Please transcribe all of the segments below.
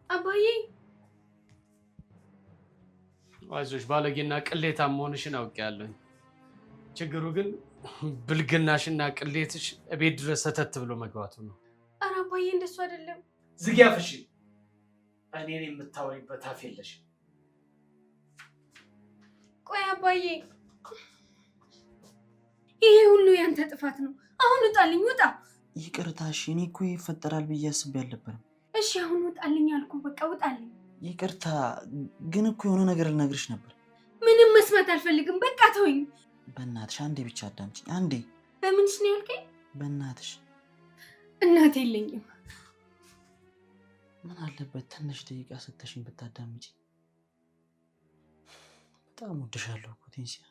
አባዬ አይዞሽ ባለጌና ቅሌታም መሆንሽን አውቄያለሁ። ችግሩ ግን ብልግናሽና ቅሌትሽ እቤት ድረስ ሰተት ብሎ መግባቱ ነው። ኧረ አባዬ እንደሱ አይደለም። ዝጊ አፍሽን። እኔን የምታወሪበት አፍ የለሽም። ቆይ አባዬ ይሄ ሁሉ ያንተ ጥፋት ነው። አሁን ውጣልኝ፣ ውጣ። ይቅርታ እሺ። እኔ እኮ ይፈጠራል ብዬ አስቤ አልነበረም። እሺ አሁን ውጣልኝ አልኩ። በቃ ውጣልኝ። ይቅርታ ግን እኮ የሆነ ነገር ልነግርሽ ነበር። ምንም መስማት አልፈልግም። በቃ ተወኝ። በእናትሽ አንዴ ብቻ አዳምጪኝ። አንዴ። በምንሽ ነው ያልከኝ? በእናትሽ። እናት የለኝም። ምን አለበት ትንሽ ደቂቃ ሰተሽኝ ብታዳምጪ? በጣም ወድሻለሁ እኮ ቴንሲያ።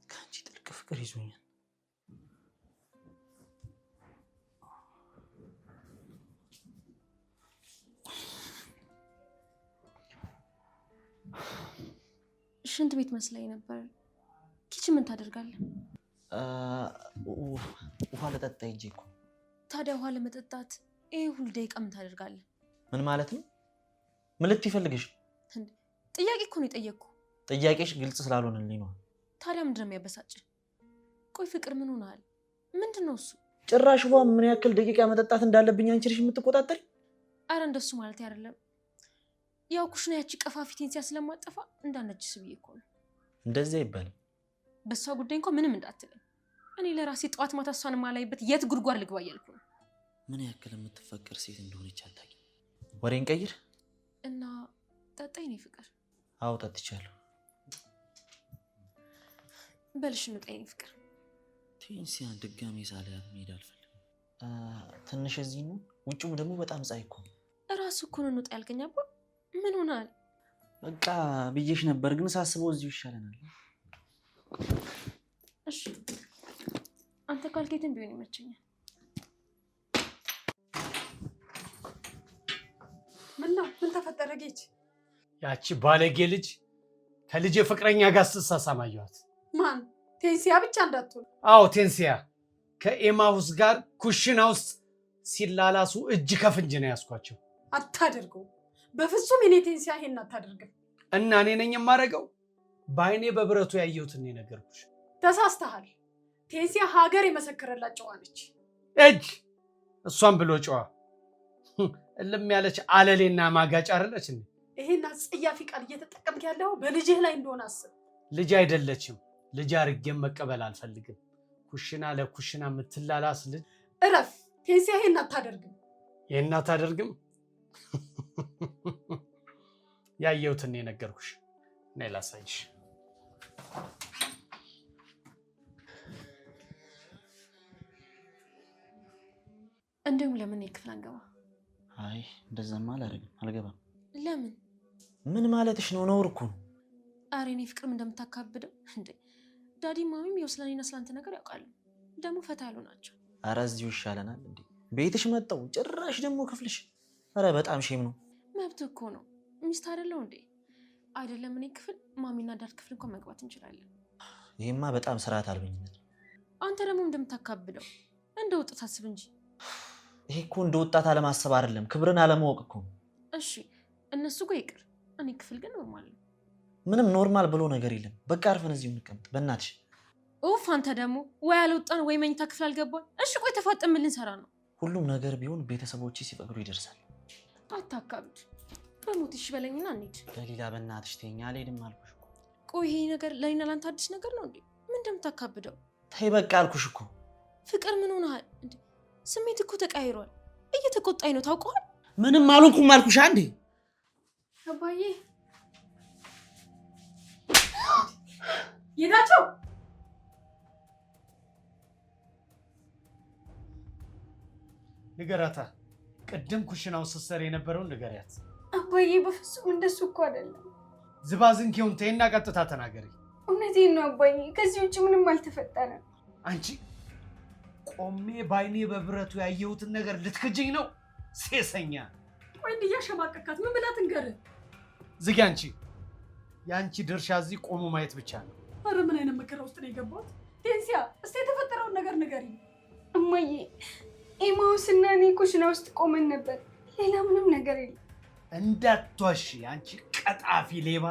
ከአንቺ ጥልቅ ፍቅር ይዞኛል። ሽንት ቤት መስለኝ ነበር። ኪችን ምን ታደርጋለህ? ውሃ ልጠጣ ሂጅ እኮ። ታዲያ ውሃ ለመጠጣት ይሄ ሁሉ ደቂቃ ምን ታደርጋለህ? ምን ማለት ነው? ምን ልትፈልግሽ? ጥያቄ እኮ ነው የጠየቅኩ። ጥያቄሽ ግልጽ ስላልሆነልኝ ነው። ታዲያ ምንድን ነው የሚያበሳጭ? ቆይ ፍቅር ምን ሆነሃል? ምንድን ነው እሱ? ጭራሽ ውሃ ምን ያክል ደቂቃ መጠጣት እንዳለብኝ አንቺ ነሽ የምትቆጣጠሪ? አረ እንደሱ ማለት አይደለም። ያው ኩሽና ያቺ ቀፋፊ ቴንሲያ ስለማጠፋ እንዳነጅስ ብዬ እኮ ነው። እንደዚህ አይባልም። በሷ ጉዳይ እንኳን ምንም እንዳትለኝ። እኔ ለራሴ ጠዋት ማታ እሷን ማላይበት የት ጉድጓድ ልግባ እያልኩ ነው። ምን ያክል የምትፈቀር ሴት እንደሆነች አታውቂም። ወሬን ቀይር እና ጠጣኝ ነው ፍቅር። አዎ ጠጥቻለሁ። በልሽ ነው ጠይኝ ፍቅር። ቴንሲያን ድጋሜ ሳላያት መሄድ አልፈልግም። ትንሽ እዚህ ነው፣ ውጭም ደግሞ በጣም ፀሐይ እኮ ነው። እራሱ እኮ ነው እንውጣ ያልከኝ አባ። ምን ሆናል? በቃ ብዬሽ ነበር፣ ግን ሳስበው እዚሁ ይሻለናል። እሺ አንተ ካልኬትን ቢሆን ይመቸኛል። ምን ተፈጠረ ጌች? ያቺ ባለጌ ልጅ ከልጅ ፍቅረኛ ጋር ስትሳሳም አየኋት። ማን? ቴንሲያ ብቻ እንዳትሆን። አዎ ቴንሲያ ከኤማሁስ ጋር ኩሽና ውስጥ ሲላላሱ እጅ ከፍንጅ ነው ያስኳቸው። አታደርገው በፍጹም። የኔ ቴንሲያ ይሄን አታደርግም። እና እኔ ነኝ የማደርገው? በአይኔ በብረቱ ያየሁትን የነገርኩሽ። ተሳስተሃል። ቴንሲያ ሀገር የመሰከረላት ጨዋ ነች። እጅ እሷን ብሎ ጨዋ እልም ያለች አለሌና ማጋጭ አይደለች እንዴ? ይሄን አስጸያፊ ቃል እየተጠቀምክ ያለው በልጅህ ላይ እንደሆነ አስብ። ልጅ አይደለችም። ልጅ አርጌም መቀበል አልፈልግም። ኩሽና ለኩሽና የምትላላስ ልጅ። እረፍ። ቴንሲያ ይሄን አታደርግም። ይሄን አታደርግም? ያየሁትን የነገርኩሽ። ነይ ላሳይሽ። እንደውም ለምን ክፍል አንገባ? አይ እንደዛማ አላደርግም፣ አልገባም። ለምን? ምን ማለትሽ ነው? ነውር እኮ ነው። ኧረ እኔ ፍቅርም እንደምታካብደው እንዴ! ዳዲ ማሚም ያው ስለኔና ስላንተ ነገር ያውቃሉ። ደግሞ ፈታ ያሉ ናቸው። ኧረ እዚሁ ይሻለናል እንዴ! ቤትሽ መጣው ጭራሽ ደግሞ ክፍልሽ። ኧረ በጣም ሼም ነው። መብት እኮ ነው። ሚስት አይደለው እንዴ? አይደለም እኔ ክፍል ማሚና ዳድ ክፍል እንኳን መግባት እንችላለን። ይሄማ በጣም ስርዓት አልበኝነት። አንተ ደግሞ እንደምታካብደው እንደ ወጣት አስብ እንጂ። ይሄ እኮ እንደ ወጣት አለማሰብ አይደለም፣ ክብርን አለማወቅ እኮ። እሺ እነሱ ጋር ይቅር፣ እኔ ክፍል ግን ኖርማል ነው። ምንም ኖርማል ብሎ ነገር የለም። በቃ አርፈን እዚሁ እንቀመጥ በእናትሽ። ኡፍ አንተ ደግሞ ወይ አልወጣን ወይ መኝታ ክፍል አልገባን። እሺ ቆይ ተፋጠን ምን ልንሰራ ነው? ሁሉም ነገር ቢሆን ቤተሰቦቼ ሲፈቅዱ ይደርሳል። አታካብድ። በሞት እሺ በለኝና እንሂድ። ለሌላ በእናትሽ ተይኝ። አልሄድም አልኩሽ እኮ። ቆይ ይሄ ነገር ለኔና ላንተ አዲስ ነገር ነው እንዴ? ምን እንደምታካብደው? ተይ በቃ አልኩሽ እኮ። ፍቅር ምን ሆነሃል እንዴ? ስሜት እኮ ተቀይሯል። እየተቆጣኝ ነው ታውቀዋል። ምንም አልሆንኩም አልኩሽ አንዴ። አባዬ ጌታቸው ንገራታ። ቅድም ኩሽናው ስትሰሪ የነበረውን ንገሪያት። አባዬ በፍጹም እንደሱ እኮ አይደለም። ዝባዝንኬውን ተይና ቀጥታ ተናገሪ። እውነቴን ነው አባዬ፣ ከዚህ ውጭ ምንም አልተፈጠረም። አንቺ ቆሜ ባይኔ በብረቱ ያየሁትን ነገር ልትክጅኝ ነው? ሴሰኛ። ቆይ እንዲያሸማቀካት ምን ብላ ትንገርህ? ዝጊ አንቺ። የአንቺ ድርሻ እዚህ ቆሞ ማየት ብቻ ነው። ኧረ ምን አይነት መከራ ውስጥ ነው የገባሁት? ቴንሲያ እስቲ የተፈጠረውን ነገር ንገሪኝ። እማዬ ኤማውስና እኔ ኩሽና ውስጥ ቆመን ነበር። ሌላ ምንም ነገር የለም። እንዳትዋሺ አንቺ ቀጣፊ ሌባ፣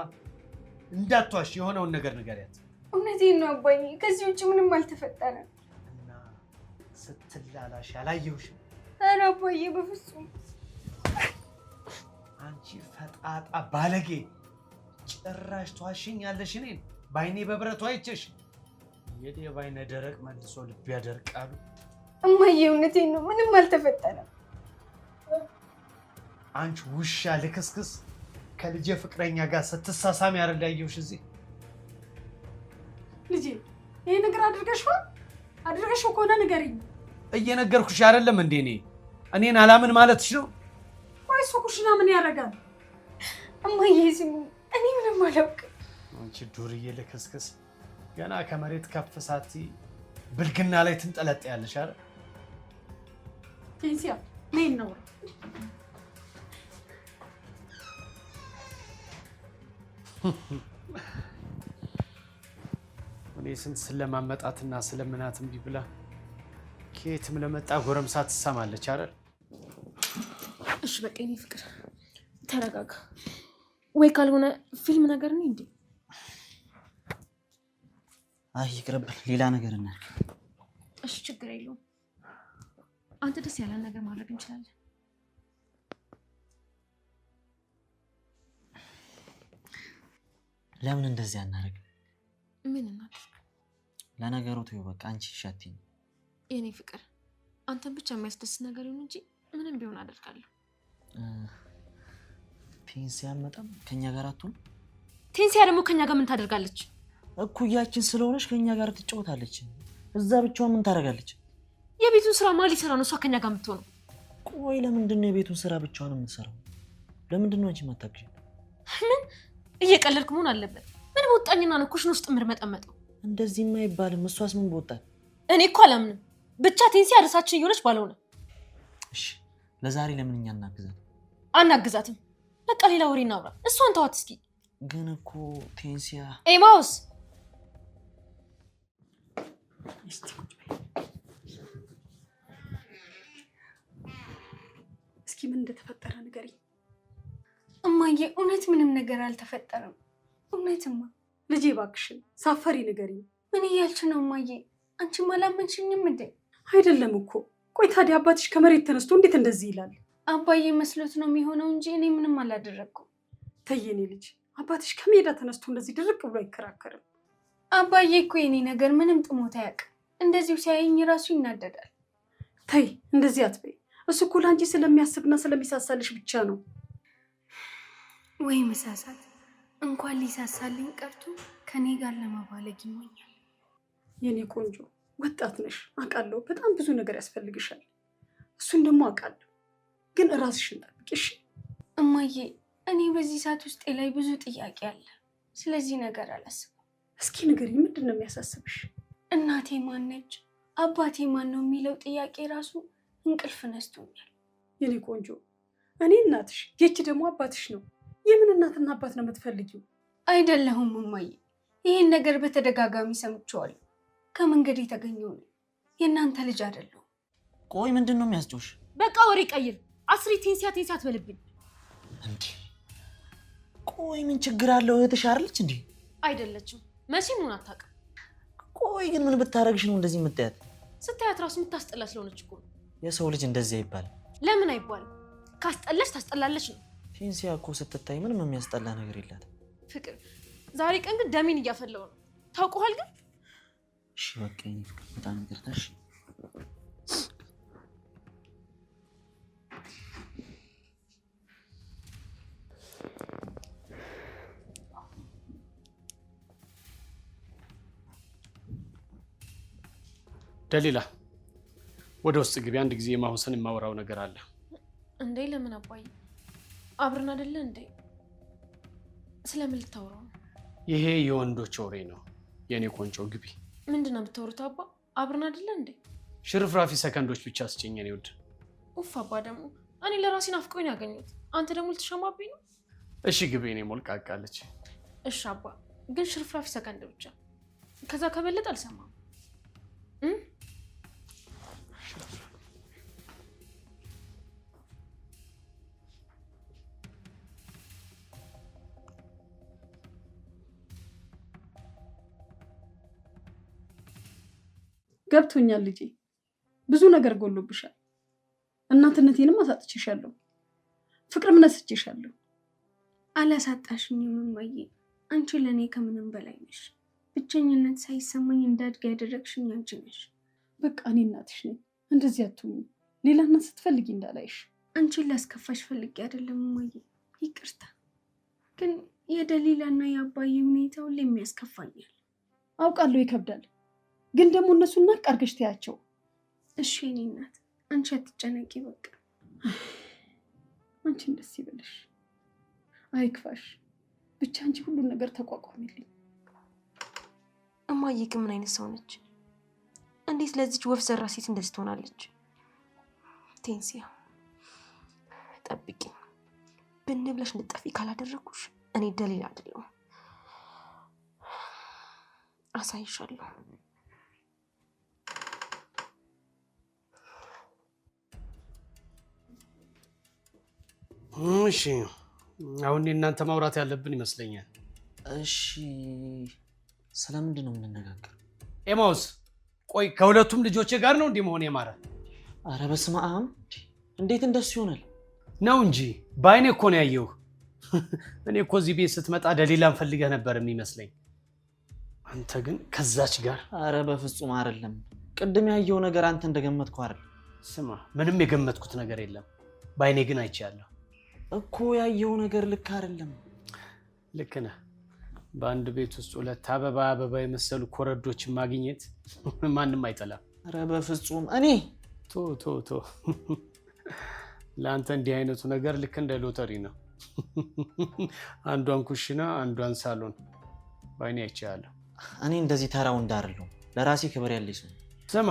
እንዳትዋሺ። የሆነውን ነገር ንገሪያት። እውነቴን ነው አባዬ፣ ከዚህ ውጭ ምንም አልተፈጠረም። እና ስትላላሽ አላየሁሽም? ኧረ አባዬ በፍጹም። አንቺ ፈጣጣ ባለጌ፣ ጭራሽ ተዋሽኛለሽ። እኔን በአይኔ በብረቱ አይቼሽ። የሌባ አይነ ደረቅ መልሶ ልብ ያደርቃሉ። እማዬ እውነቴን ነው፣ ምንም አልተፈጠረም። አንቺ ውሻ ልክስክስ፣ ከልጄ ፍቅረኛ ጋር ስትሳሳሚ አይደል ያየሁሽ እዚህ። ልጄ ይሄ ነገር አድርገሽው ከሆነ ንገሪኝ። እየነገርኩሽ አይደለም እንዴ? እኔን አላምን ማለትሽ ነው? ወይስ ኩሽና ምን ያደርጋል? እማዬ ስሚ፣ እኔ ምንም አላውቅም። አንቺ ዱርዬ ልክስክስ፣ ገና ከመሬት ከፍ ሳትይ ብልግና ላይ ትንጠለጥያለሽ አይደል? ቴንሲያ ነይ ነው እኔ ስንት ስለማመጣትና ስለምናት እምቢ ብላ ከየትም ለመጣ ጎረምሳ ትሰማለች አይደል? እሺ በቃ የኔ ፍቅር ተረጋጋ። ወይ ካልሆነ ፊልም ነገር ነው እንዴ? አይ ይቅርብን፣ ሌላ ነገር እናድርግ። እሺ ችግር የለውም። አንተ ደስ ያለን ነገር ማድረግ እንችላለን። ለምን እንደዚህ አናደርግ? ምን እናድርግ? ለነገሩ ተይው በቃ አንቺ ሻቲኝ። የኔ ፍቅር አንተን ብቻ የሚያስደስት ነገር ይሁን እንጂ ምንም ቢሆን አደርጋለሁ። ቴንሲያ መጣም ከኛ ጋር አትሆን? ቴንሲያ ደግሞ ከኛ ጋር ምን ታደርጋለች? እኩያችን ስለሆነች ከኛ ጋር ትጫወታለች። እዛ ብቻዋን ምን ታደርጋለች? የቤቱን ስራ ማን ሊሰራ ነው? እሷ ከኛ ጋር የምትሆነው? ቆይ ለምንድን ነው የቤቱን ስራ ብቻዋን የምትሰራው? ለምንድን ነው አንቺ ማታግዢ? ምን እየቀለድክ መሆን አለበት? ምን በወጣኝና ነው ኩሽን ውስጥ ምርመጠመጠው? እንደዚህማ አይባልም። እሷስ ምን በወጣት? እኔ እኮ አላምንም። ብቻ ቴንሲያ ርሳችን እየሆነች ባልሆነ። እሺ ለዛሬ ለምን እኛ እናግዛት? አናግዛትም። በቃ ሌላ ወሬ እናውራ። እሷን ተዋት እስኪ። ግን እኮ ቴንሲያ ኤማውስ እስኪ ምን እንደተፈጠረ ንገሪኝ። እማዬ እውነት ምንም ነገር አልተፈጠረም። እውነትማ ልጄ እባክሽን ሳፈሪ ንገሪኝ። ምን እያልሽ ነው እማዬ? አንቺም አላመንሽኝም እንዴ? አይደለም እኮ። ቆይ ታዲያ አባትሽ ከመሬት ተነስቶ እንዴት እንደዚህ ይላል? አባዬ መስሎት ነው የሚሆነው እንጂ እኔ ምንም አላደረግኩም። ተይ የኔ ልጅ፣ አባትሽ ከሜዳ ተነስቶ እንደዚህ ድርቅ ብሎ አይከራከርም። አባዬ እኮ የኔ ነገር ምንም ጥሞት አያውቅም። እንደዚሁ ሲያየኝ ራሱ ይናደዳል። ተይ እንደዚህ አትበይ። እሱ እኮ ለአንቺ ስለሚያስብና ስለሚሳሳልሽ ብቻ ነው። ወይ መሳሳት! እንኳን ሊሳሳልኝ ቀርቶ ከኔ ጋር ለማባለግ ይሞኛል። የኔ ቆንጆ ወጣት ነሽ አውቃለሁ። በጣም ብዙ ነገር ያስፈልግሻል። እሱን ደግሞ አውቃለሁ። ግን እራስሽን ጠብቂ እሺ? እማዬ እኔ በዚህ ሰዓት ውስጤ ላይ ብዙ ጥያቄ አለ። ስለዚህ ነገር አላስብም። እስኪ ንገሪኝ፣ ምንድን ነው የሚያሳስብሽ? እናቴ ማን ነች? አባቴ ማን ነው የሚለው ጥያቄ ራሱ እንቅልፍ ነስቶኛል። የኔ ቆንጆ እኔ እናትሽ፣ ይቺ ደግሞ አባትሽ ነው። የምን እናትና አባት ነው የምትፈልጊው? አይደለሁም እማዬ፣ ይህን ነገር በተደጋጋሚ ሰምቼዋለሁ። ከመንገድ የተገኘው ነው። የእናንተ ልጅ አይደለሁም። ቆይ ምንድን ነው የሚያስጮሽ? በቃ ወሬ ቀይር። አስሪ ቴንሲያ አትበልብኝ እንዴ! ቆይ ምን ችግር አለው? እህትሽ አይደለች እንዴ? አይደለችም። መቼም ሆን አታውቅም። ቆይ ግን ምን ብታረግሽ ነው እንደዚህ የምታያት? ስታያት ራሱ የምታስጠላ ስለሆነች እኮ። የሰው ልጅ እንደዚህ አይባልም። ለምን አይባልም? ካስጠላች ታስጠላለች ነው። ቴንሲያ እኮ ስትታይ ምንም የሚያስጠላ ነገር የላትም። ፍቅር ዛሬ ቀን ግን ደሜን እያፈላው ነው። ታውቀዋል ግን። እሺ በቃ የኔ ፍቅር በጣም ይቅርታሽ። ደሊላ ወደ ውስጥ ግቢ። አንድ ጊዜ ማሁሰን የማወራው ነገር አለ። እንዴ ለምን አባዬ? አብረን አይደለ እንዴ? ስለምን ልታወራው ነው? ይሄ የወንዶች ወሬ ነው። የኔ ቆንጆ ግቢ። ምንድን ነው የምታወሩት አባ? አብረን አይደለ እንዴ? ሽርፍራፊ ሰከንዶች ብቻ አስጨኝ የኔ ውድ። ኡፍ አባ ደግሞ እኔ ለራሴ ናፍቆኝ ያገኘሁት፣ አንተ ደግሞ ልትሸማብኝ ነው? እሺ ግቢ። እኔ ሞልቃቃለች። እሺ አባ ግን ሽርፍራፊ ሰከንድ ብቻ፣ ከዛ ከበለጠ አልሰማም። ገብቶኛል ልጄ። ብዙ ነገር ጎሎብሻል። እናትነቴንም አሳጥቼሻለሁ፣ ፍቅርም ነስቼሻለሁ። አላሳጣሽኝም እማዬ። አንቺ ለእኔ ከምንም በላይ ነሽ። ብቸኝነት ሳይሰማኝ እንዳድግ ያደረግሽኝ አንቺ ነሽ። በቃ እኔ እናትሽ ነኝ። እንደዚህ አትሁኚ። ሌላ እናት ስትፈልጊ እንዳላይሽ። አንቺን ላስከፋሽ ፈልጌ አይደለም እማዬ፣ ይቅርታ። ግን የደሊላና የአባዬ ሁኔታ ሁሌም ያስከፋኛል። አውቃለሁ ይከብዳል፣ ግን ደግሞ እነሱን ናቅ አድርገሽ ተያቸው። እሺ የኔ እናት፣ አንቺ አትጨነቂ። በቃ አንቺን ደስ ይበልሽ፣ አይክፋሽ። ብቻ አንቺ ሁሉን ነገር ተቋቋሚልኝ። እማዬ ግን ምን አይነት ሰው ነች? እንዴት ለዚች ወፍ ዘራ ሴት እንደዚህ ትሆናለች? ቴንሲያ ጠብቂ፣ ብን ብለሽ እንድጠፊ ካላደረኩሽ እኔ ደሊላ አይደለሁም። አሳይሻለሁ። እሺ አሁን እናንተ ማውራት ያለብን ይመስለኛል። እሺ ስለምንድን ነው የምንነጋገር? ኤማውስ ቆይ ከሁለቱም ልጆቼ ጋር ነው እንዲህ መሆን የማረ? አረ በስመ አብ! እንዴት እንደሱ ይሆናል? ነው እንጂ በአይኔ እኮ ነው ያየሁ። እኔ እኮ እዚህ ቤት ስትመጣ ደሊላን ፈልገህ ነበር የሚመስለኝ። አንተ ግን ከዛች ጋር። አረ በፍጹም አይደለም። ቅድም ያየው ነገር አንተ እንደገመትከው አይደለም። ስማ ምንም የገመትኩት ነገር የለም። በአይኔ ግን አይቻለሁ እኮ። ያየው ነገር ልክ አይደለም። ልክ ነህ። በአንድ ቤት ውስጥ ሁለት አበባ የመሰሉ ኮረዶችን ማግኘት ማንም አይጠላም። አረ በፍጹም እኔ ቶ ለአንተ እንዲህ አይነቱ ነገር ልክ እንደ ሎተሪ ነው። አንዷን ኩሽና አንዷን ሳሎን በአይኔ አይቻለሁ። እኔ እንደዚህ ተራው እንዳርለው ለራሴ ክብር ያለኝ ሰው። ስማ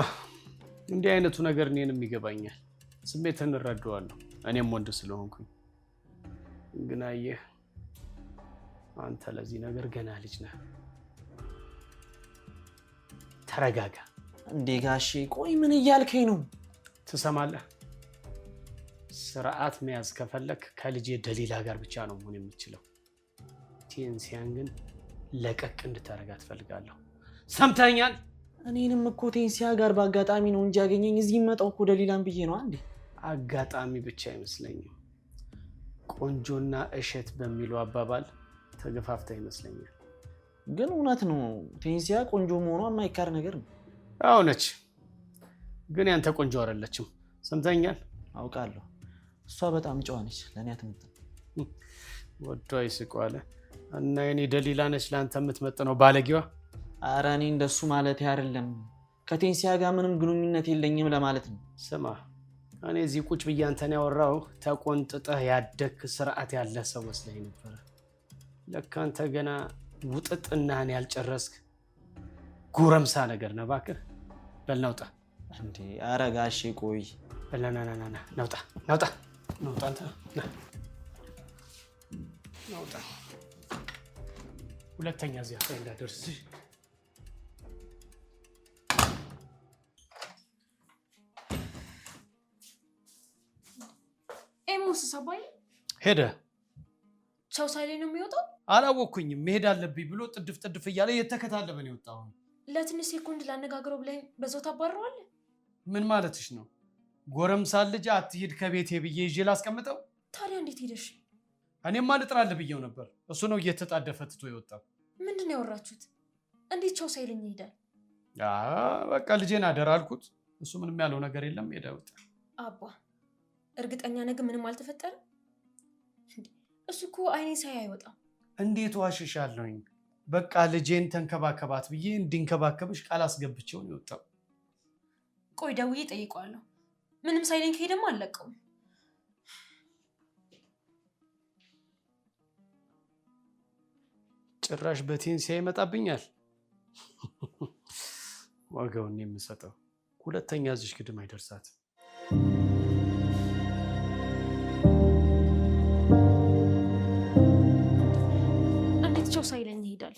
እንዲህ አይነቱ ነገር እኔንም ይገባኛል። ስሜትን እረዳዋለሁ፣ እኔም ወንድ ስለሆንኩኝ። ግን አየህ አንተ ለዚህ ነገር ገና ልጅ ነህ። ተረጋጋ። እንዴ ጋሼ ቆይ ምን እያልከኝ ነው? ትሰማለህ? ስርዓት መያዝ ከፈለክ ከልጄ ደሊላ ጋር ብቻ ነው መሆን የምችለው። ቴንሲያን ግን ለቀቅ እንድታረጋ ትፈልጋለሁ። ሰምተኛል? እኔንም እኮ ቴንሲያ ጋር በአጋጣሚ ነው እንጂ ያገኘኝ። እዚህ መጣው እኮ ደሊላን ብዬ ነው። አንዴ አጋጣሚ ብቻ አይመስለኝም። ቆንጆና እሸት በሚለው አባባል ተገፋፍታ ይመስለኛል። ግን እውነት ነው፣ ቴንሲያ ቆንጆ መሆኗ የማይካድ ነገር ነው። አዎ ነች፣ ግን ያንተ ቆንጆ አይደለችም። ሰምተኛል? አውቃለሁ። እሷ በጣም ጨዋ ነች፣ ለእኔ አትመጥንም። ወዷ ይስቋለ እና የኔ ደሊላ ነች ለአንተ የምትመጥነው ባለጌዋ። አረ እኔ እንደሱ ማለት አይደለም፣ ከቴንሲያ ጋር ምንም ግንኙነት የለኝም ለማለት ነው። ስማ እኔ እዚህ ቁጭ ብዬ አንተን ያወራው ተቆንጥጠህ ያደክ ስርዓት ያለ ሰው መስለኝ ነበር። ለካ አንተ ገና ውጥጥናህን ያልጨረስክ ጉረምሳ ነገር ነህ። እባክህ በል ናውጣ። እንዴ አረ ጋሼ ቆይ በል ና ናውጣ አንተ ናውጣ። ሁለተኛ እዚህ አፍታ እንዳደርስ። ኤሞስ አባዬ ሄደ። ቻው ሳይሌ ነው የሚወጣው? አላወኩኝም። መሄድ አለብኝ ብሎ ጥድፍ እያለ እየተከታተለን የወጣው። ለትንሽ ሴኮንድ ላነጋግረው ብለኝ በዛው ታባረዋለህ? ምን ማለትሽ ነው? ጎረምሳ ልጅ አትሂድ ከቤቴ ብዬ ይዤ ላስቀምጠው? ታዲያ እንዴት ሄደሽ? እኔማ ልጥራልህ ብዬው ነበር። እሱ ነው እየተጣደፈ ትቶ የወጣው። ምንድን ነው ያወራችሁት? እንዴት ቻው ሳይለኝ ይሄዳል? በቃ ልጄን አደራ አልኩት። እሱ ምንም ያለው ነገር የለም፣ ሄደ ወጣ። አባ እርግጠኛ ነገር ምንም አልተፈጠረም? እሱ እኮ አይኔ ሳይ አይወጣም። እንዴት ዋሽሻለሁኝ? በቃ ልጄን ተንከባከባት ብዬ እንዲንከባከብሽ ቃል አስገብቼው ነው የወጣው። ቆይ ደውዬ ጠይቀዋለሁ። ምንም ሳይለኝ ከሄደማ አልለቀውም። ጭራሽ በቴንሲያ ይመጣብኛል። ዋጋውን የምሰጠው ሁለተኛ እዚሽ ግድም አይደርሳት። እንዴት ቻው ሳይለኝ ይሄዳል?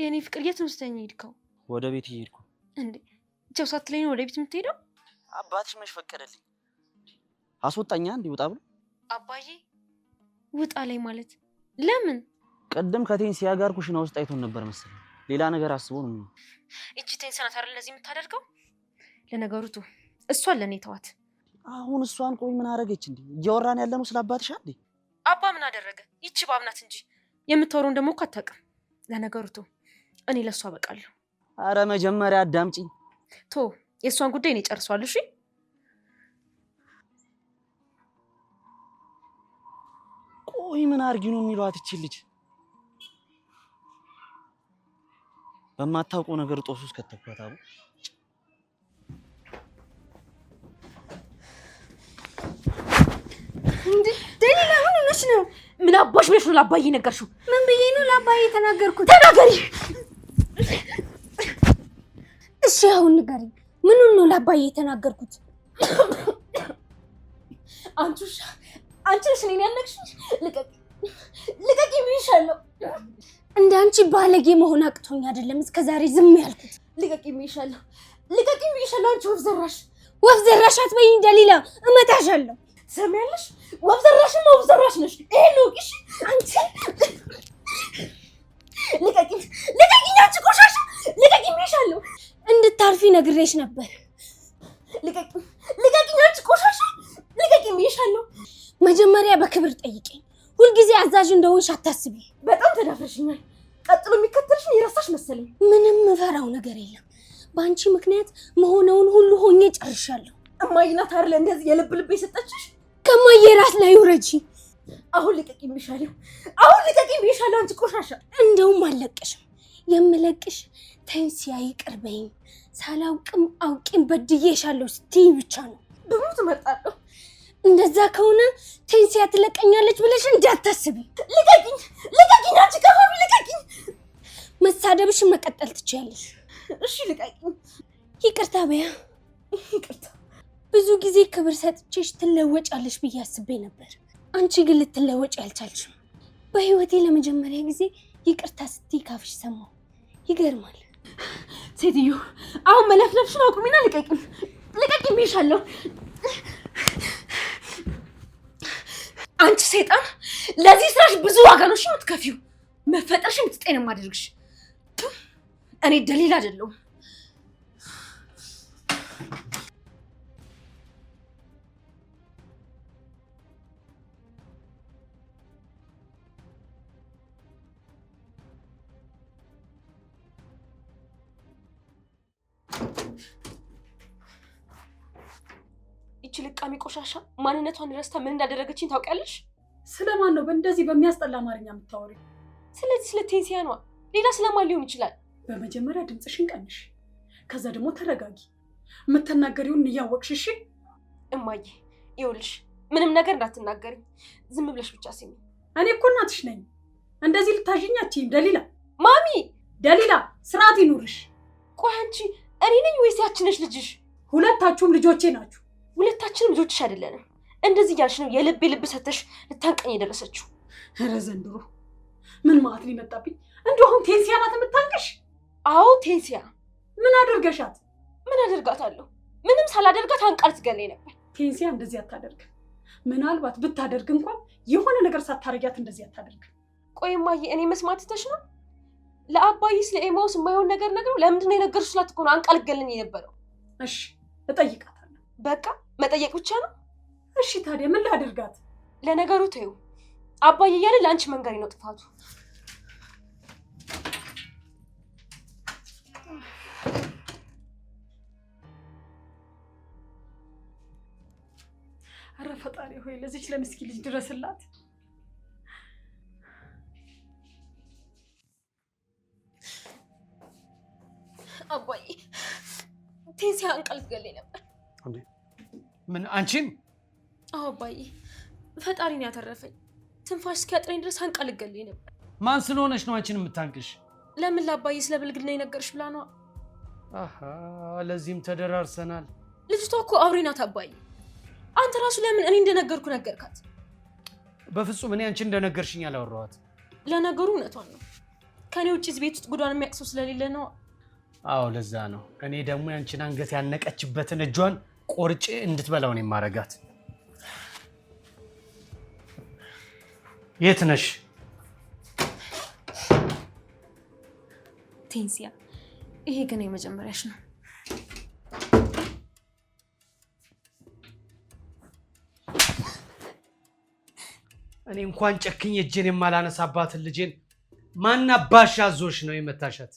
የኔ ፍቅር የት ነው ስተኛ ሄድከው? ወደ ቤት ሄድኩ። እንዴ ቻው ሳትለኝ ነው ወደ ቤት የምትሄደው? አባትሽ መች ፈቀደልኝ? አስወጣኛ እንዴ ውጣ ብሎ። አባዬ ውጣ ላይ ማለት ለምን? ቀደም ከቴንሲያ ጋር ኩሽና ውስጥ አይቶን ነበር መሰለኝ። ሌላ ነገር አስቦ ነው። እቺ ቴንሲያ ናት አይደል ለዚህ የምታደርገው? ለነገሩ ቱ እሷን ለኔ ተዋት። አሁን እሷን ቆይ ምን አደረገች እንዴ? እያወራን ያለነው ስለ አባትሽ አይደል? አባ ምን አደረገ? ይቺ ባብናት እንጂ የምታወሩን ደግሞ እኮ አታውቅም። ለነገሩ ቱ እኔ ለሷ አበቃለሁ። አረ መጀመሪያ አዳምጪኝ። ቶ የሷን ጉዳይ እኔ ጨርሷል። እሺ ቆይ ምን አርጊ ነው የሚሏት እቺ ልጅ? በማታውቀው ነገር ጦስ ውስጥ ከተኳታው። እንዴ ደሊላ ምን ሆነሽ ነው? ምን አባሽ ብለሽ ነው ለአባዬ ነገርሽው? ምን ብዬ ነው ለአባዬ ተናገርኩት? ተናገሪ። እሺ አሁን ንገሪኝ፣ ምን ነው ለአባዬ ተናገርኩት? አንቺ እኔን ያለቅሽኝ? ልቀቂ ብዬሻለሁ። እንደ አንቺ ባለጌ መሆን አቅቶኝ አይደለም እስከዛሬ ዝም ያልኩት። ልቀቂ ብዬሻለሁ። አንቺ ወፍ ዘራሽ አትበይኝ ደሊላ፣ እመታሻለሁ። ትሰሚያለሽ? ወፍ ዘራሽ ነሽ። ይሄ ነው እሺ። አንቺ ልቀቂኝ፣ አንቺ ቆሻሻ፣ ልቀቂኝ ብዬሻለሁ። እንድታርፊ ነግሬሽ ነበር። ልቀቂኝ፣ አንቺ ቆሻሻ፣ ልቀቂኝ ብዬሻለሁ። መጀመሪያ በክብር ጠይቀኝ። ሁልጊዜ አዛዥ እንደሆንሽ አታስቢ። በጣም ተዳፍረሽኛል። ቀጥሎ የሚከተልሽን የረሳሽ መሰለኝ። ምንም እፈራው ነገር የለም። በአንቺ ምክንያት መሆነውን ሁሉ ሆኜ ጨርሻለሁ። እማዬ ናት አይደል እንደዚህ የልብ የሰጠችሽ? ከማዬ ራስ ላይ ውረጂ። አሁን ልቀቂኝ ብዬሻለሁ። አንቺ ቆሻሻ። እንደውም አልለቅሽም። የምለቅሽ ቴንሲያ ይቅር በይኝ፣ ሳላውቅም አውቂም በድዬሻለሁ ስትይ ብቻ ነው። ብሞት እመርጣለሁ። እንደዛ ከሆነ ቴንሲያ ትለቀኛለች ብለሽ እንዳታስቢ። ልቀቂኝ፣ አንቺ ከፋቢ ልቀቂኝ። መሳደብሽን መቀጠል ትችያለሽ። እሺ ልቀቂኝ። ይቅርታ በያ። ይቅርታ። ብዙ ጊዜ ክብር ሰጥቼሽ ትለወጫለሽ ብዬ አስቤ ነበር። አንቺ ግን ልትለወጭ ያልቻልሽም። በህይወቴ ለመጀመሪያ ጊዜ ይቅርታ ስትይ ካፍሽ ሰማሁ። ይገርማል። ሴትዮ አሁን መለፍለፍሽን አቁሚና ልቀቂኝ ብዬሻለሁ። አንቺ ሰይጣን፣ ለዚህ ስራሽ ብዙ ዋጋ ነው የምትከፊው። መፈጠርሽ የምትጠይ ነው የማደርግሽ። እኔ ደሊላ አይደለሁም። ይቺ ልቃሚ ቆሻሻ ማንነቷን ረስታ ምን እንዳደረገችኝ ታውቂያለሽ? ስለማን ነው በእንደዚህ በሚያስጠላ አማርኛ የምታወሪው? ስለዚህ ስለ ቴንሲያ ነዋ። ሌላ ስለማን ሊሆን ይችላል? በመጀመሪያ ድምፅሽን ቀንሽ፣ ከዛ ደግሞ ተረጋጊ። የምትናገሪውን እያወቅሽ እሺ? እማዬ ይኸውልሽ፣ ምንም ነገር እንዳትናገሪ፣ ዝም ብለሽ ብቻ ስሚ። እኔ እኮ እናትሽ ነኝ። እንደዚህ ልታዥኝ አትችይም ደሊላ። ማሚ! ደሊላ ስርዓት ይኑርሽ። ቆይ አንቺ እኔ ነኝ ወይስ ያቺ ነሽ ልጅሽ? ሁለታችሁም ልጆቼ ናችሁ። ሁለታችንም ልጆችሽ አይደለንም። እንደዚህ እያልሽ ነው የልብ ሰተሽ ልታንቀኝ የደረሰችው። ኧረ ዘንድሮ ምን ማለት ነው የመጣብኝ? እንደው አሁን ቴንሲያ ናት የምታንቅሽ? አዎ ቴንሲያ። ምን አደርገሻት? ምን አደርጋታለሁ? ምንም ሳላደርጋት አንቃ ልትገለኝ ነበር። ቴንሲያ እንደዚህ አታደርግ። ምናልባት ብታደርግ እንኳን የሆነ ነገር ሳታረጊያት እንደዚህ አታደርግ። ቆይ እማዬ፣ እኔ መስማት ትተሽ ነው? ለአባዬ ስለ ኤማውስ የማይሆን ነገር ነግረው ለምንድን ነው የነገርሽው? ስላት እኮ ነው አንቃ ልትገለኝ የነበረው። እሺ እጠይቃታለሁ። በቃ መጠየቅ ብቻ ነው? እሺ ታዲያ ምን ላደርጋት? ለነገሩ ተይው፣ አባዬ እያለ ለአንቺ መንገሪ ነው ጥፋቱ። ኧረ ፈጣሪ ሆይ ለዚች ለምስኪን ልጅ ድረስላት። አባዬ ቴንሲያ አንቃ ልትገለኝ ነበር። ምን አንቺን? አዎ አባዬ፣ ፈጣሪን ያተረፈኝ ትንፋሽ እስኪያጥረኝ ድረስ አንቃ ልትገለኝ ነበር። ማን ስለሆነች ነው አንቺን የምታንቅሽ? ለምን ለአባዬ ስለ ብልግና የነገርሽ ብላ ነዋ። አሃ ለዚህም ተደራርሰናል። ልጅቷ እኮ አውሬ ናት አባዬ። አንተ ራሱ ለምን እኔ እንደነገርኩ ነገርካት? በፍጹም እኔ አንቺ እንደነገርሽኝ አላወራኋት። ለነገሩ እውነቷን ነው። ከኔ ውጪ እዚህ ቤት ውስጥ ጉዷን የሚያቅሰው ስለሌለ ነው። አዎ ለዛ ነው። እኔ ደግሞ ያንቺን አንገት ያነቀችበትን እጇን ቆርጬ እንድትበላው ነው የማረጋት። የት ነሽ? ቴንሲያ፣ ይሄ ግን የመጀመሪያሽ ነው። እኔ እንኳን ጨክኝ እጄን የማላነሳባትን ልጄን ማናባሽ አዞሽ ነው የመታሻት?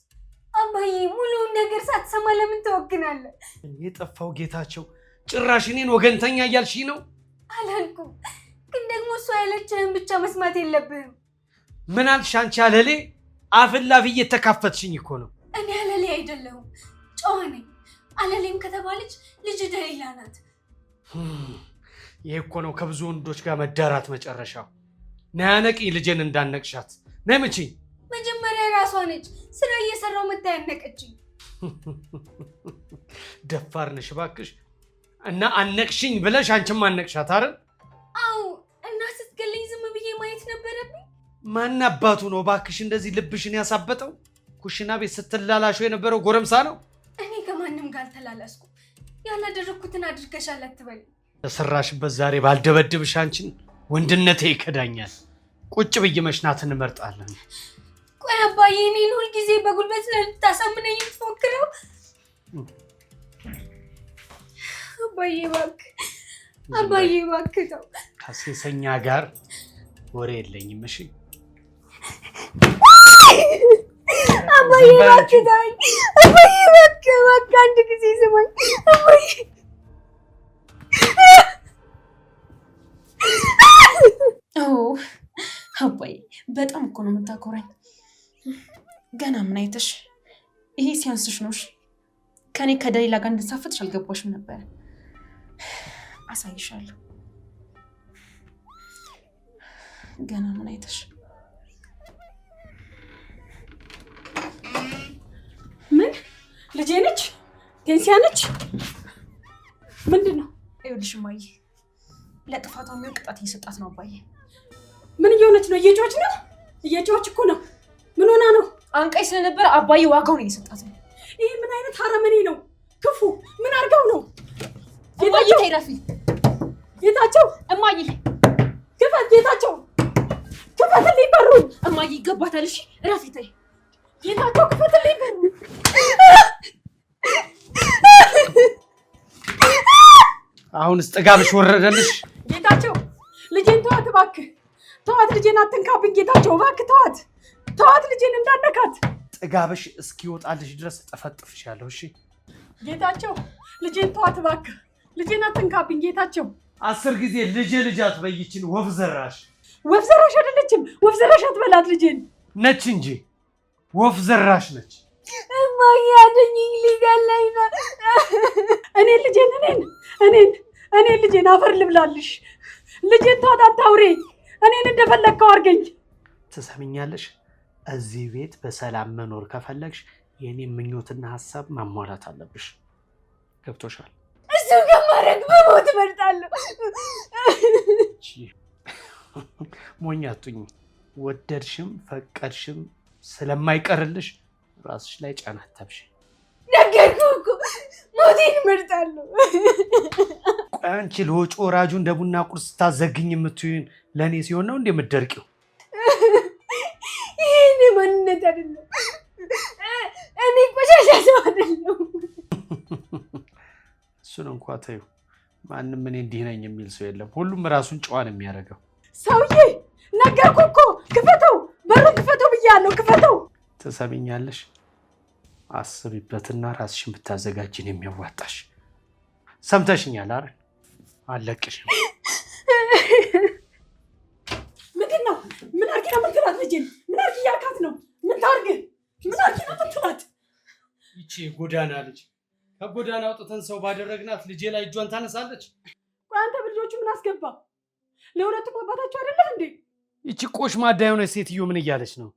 አባዬ ሙሉውን ነገር ሳትሰማ ለምን ትወግናለህ? የጠፋው ጌታቸው ጭራሽ እኔን ወገንተኛ እያልሽ ነው? አላልኩም፣ ግን ደግሞ እሷ ያለችህን ብቻ መስማት የለብህም። ምን አልሽ አንቺ አለሌ? አፍላፊ እየተካፈትሽኝ እኮ ነው። እኔ አለሌ አይደለሁም፣ ጨዋ ነኝ። አለሌም ከተባለች ልጅ ደሊላ ናት። ይሄ እኮ ነው ከብዙ ወንዶች ጋር መዳራት መጨረሻው። ነያነቂ ልጄን እንዳነቅሻት ነይ ምቺኝ። መጀመሪያ ራሷ ነች ስራ እየሰራው መታ ያነቀችኝ። ደፋር ነሽ እባክሽ። እና አነቅሽኝ ብለሽ አንቺም አነቅሻት አይደል? አዎ፣ እና ስትገለኝ ዝም ብዬ ማየት ነበረብኝ? ማን አባቱ ነው እባክሽ እንደዚህ ልብሽን ያሳበጠው? ኩሽና ቤት ስትላላሹ የነበረው ጎረምሳ ነው? እኔ ከማንም ጋር አልተላላስኩም። ያላደረኩትን አድርገሻል አትበል። ለሰራሽበት ዛሬ ባልደበድብሽ አንቺን ወንድነቴ ይከዳኛል። ቁጭ ብዬ መሽናት እንመርጣለን። ቆይ አባዬ፣ እኔን ሁልጊዜ በጉልበት ልታሳምነኝ የምትሞክረው? አባዬ እባክህ፣ አባዬ እባክህ ተው። ከሴሰኛ ጋር ወሬ የለኝም። እሺ አባዬ እባክህ ተወኝ። አባዬ እባክህ፣ እባክህ አንድ ጊዜ ስማኝ አባዬ። አባዬ በጣም እኮ ነው የምታኮራኝ። ገና ምን አይተሽ? ይሄ ሲያንስሽ ነው። ከኔ ከደሊላ ጋር እንድትሳፈጥሽ አልገባሽም ነበር። አሳይሻለሁ። ገና ምን አይተሽ? ምን ልጄ ነች? ቴንሲያ ነች? ምንድን ነው? ይኸውልሽ እማዬ፣ ለጥፋቷ የሚሆን ቅጣት እየሰጣት ነው አባዬ። ምን እየሆነች ነው? እየጮች ነው? እየጮች እኮ ነው። ምን ሆና ነው? አንቃይ ስለነበረ አባዬ ዋጋውን እየሰጣት ነው። ይሄ ምን አይነት አረመኔ ነው? ክፉ ምን አድርገው ነው? ጌታቸው ተይራፊ። ጌታቸው፣ እማዬ ክፈት። ጌታቸው ክፈትልኝ በሩን። እማዬ ይገባታል። እሺ እረፊ ተይ። ጌታቸው ክፈትልኝ በሩን። አሁንስ ጥጋብሽ ወረደልሽ? ጌታቸው ልጄን ተዋት እባክህ፣ ተዋት። ልጄን አትንካብኝ ጌታቸው፣ እባክህ ተዋት፣ ተዋት። ልጄን እንዳነካት። ጥጋብሽ እስኪወጣልሽ ድረስ ጠፈጥፍሻለሁ። እሺ ጌታቸው ልጄን ተዋት እባክህ፣ ልጄን አትንካብኝ ጌታቸው። 10 ጊዜ ልጅ አትበይችን ወፍ ዘራሽ። ወፍ ዘራሽ አይደለችም፣ ወፍ ዘራሽ አትበላት። ልጄን ነች እንጂ ወፍ ዘራሽ ነች። እማዬ አድኝኝ፣ ሊገለኝ ነው። እኔን ልጄን አፈር ልብላልሽ። ልጄን ተዋት፣ አታውሪ። እኔን እንደፈለግከው አድርገኝ። ትሰምኛለሽ? እዚህ ቤት በሰላም መኖር ከፈለግሽ የኔ ምኞትና ሀሳብ ማሟላት አለብሽ። ገብቶሻል? እሱ ከማድረግ በሞት እመርጣለሁ። ሞኝ አትሁኝ። ወደድሽም ፈቀድሽም ስለማይቀርልሽ ራስሽ ላይ ጫና አታብሽ። ነገርኩህ እኮ ሞቴን እመርጣለሁ። ቆይ አንቺ ለወጪ ወራጁ እንደ ቡና ቁርስ ስታዘግኝ የምትይውን ለእኔ ሲሆን ነው እንደ የምትደርቂው? ይሄ ማንነት አይደለም። እኔ ቆሻሻ ሰው አይደለሁም። እሱን እንኳ ተይው። ማንም እኔ እንዲህ ነኝ የሚል ሰው የለም። ሁሉም ራሱን ጨዋን የሚያደርገው። ሰውዬ ነገርኩህ እኮ ክፈተው፣ በሩ ክፈተው ብያለሁ፣ ክፈተው። ትሰሚኛለሽ? አስቢበትና ራስሽን ብታዘጋጅን የሚያዋጣሽ። ሰምተሽኛል አይደል? አለቅሽም። ምንድን ነው? ምን አድርጊ ነው የምትላት? ልጄን ምን አድርጊ እያልካት ነው? ምን ታድርግ? ምን አድርጊ ነው የምትላት? ይቺ ጎዳና ልጅ ከጎዳና አውጥተን ሰው ባደረግናት ልጄ ላይ እጇን ታነሳለች። ቆይ አንተ በልጆቹ ምን አስገባ? ለሁለቱም አባታቸው አይደለህ እንዴ? ይቺ ቆሽ ማዳ የሆነች ሴትዮ ምን እያለች ነው?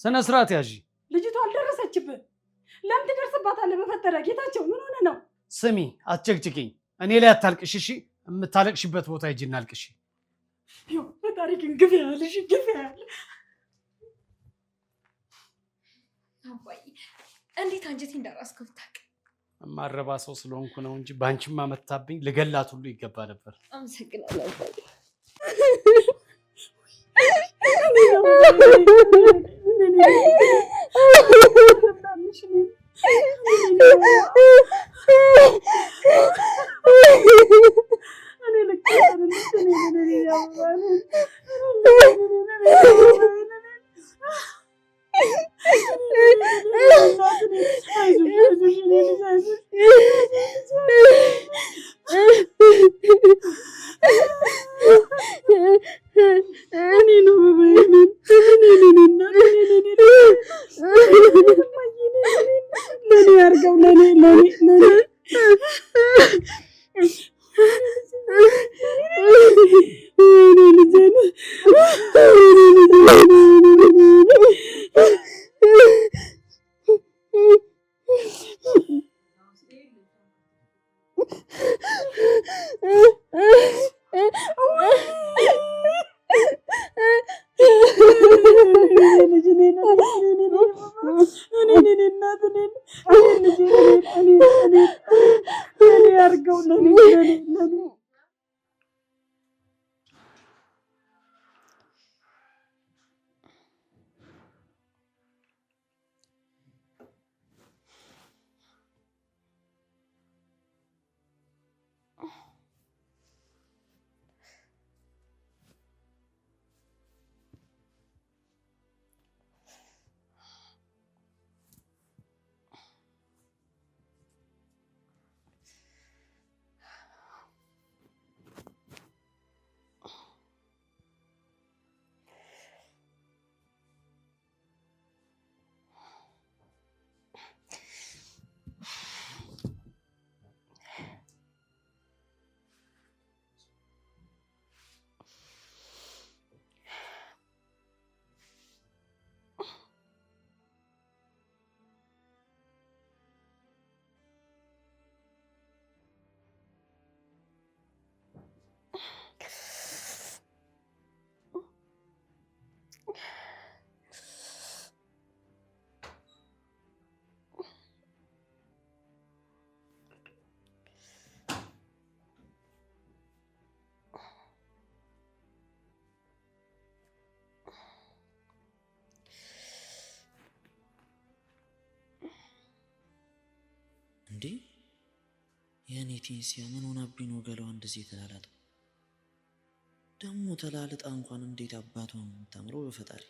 ስነ ስርዓት ያዢ። ልጅቷ አልደረሰችብህ። ለምን ትደርስባታለህ? በፈጠረ ጌታቸው ምን ሆነ ነው? ስሚ አትጨቅጭቅኝ። እኔ ላይ አታልቅሽ እሺ? የምታለቅሽበት ቦታ ሂጂ እና አልቅሽ። ፈጣሪ ግን ግፍ ያህል፣ እሺ ግፍ ያህል። አባዬ እንዴት አንጀቴ እንዳራስከው ታውቅ? ማረባ ሰው ስለሆንኩ ነው እንጂ ባንቺማ መታብኝ ልገላት ሁሉ ይገባ ነበር። አመሰግናለሁ አባዬ። እንዴ የኔ ቴንሲያ ምን ሆናብኝ ነው ገላዋ እንደዚህ የተላላጠ? ደግሞ ተላልጣ እንኳን እንዴት አባቷ ነው የምታምረው በፈጣሪ።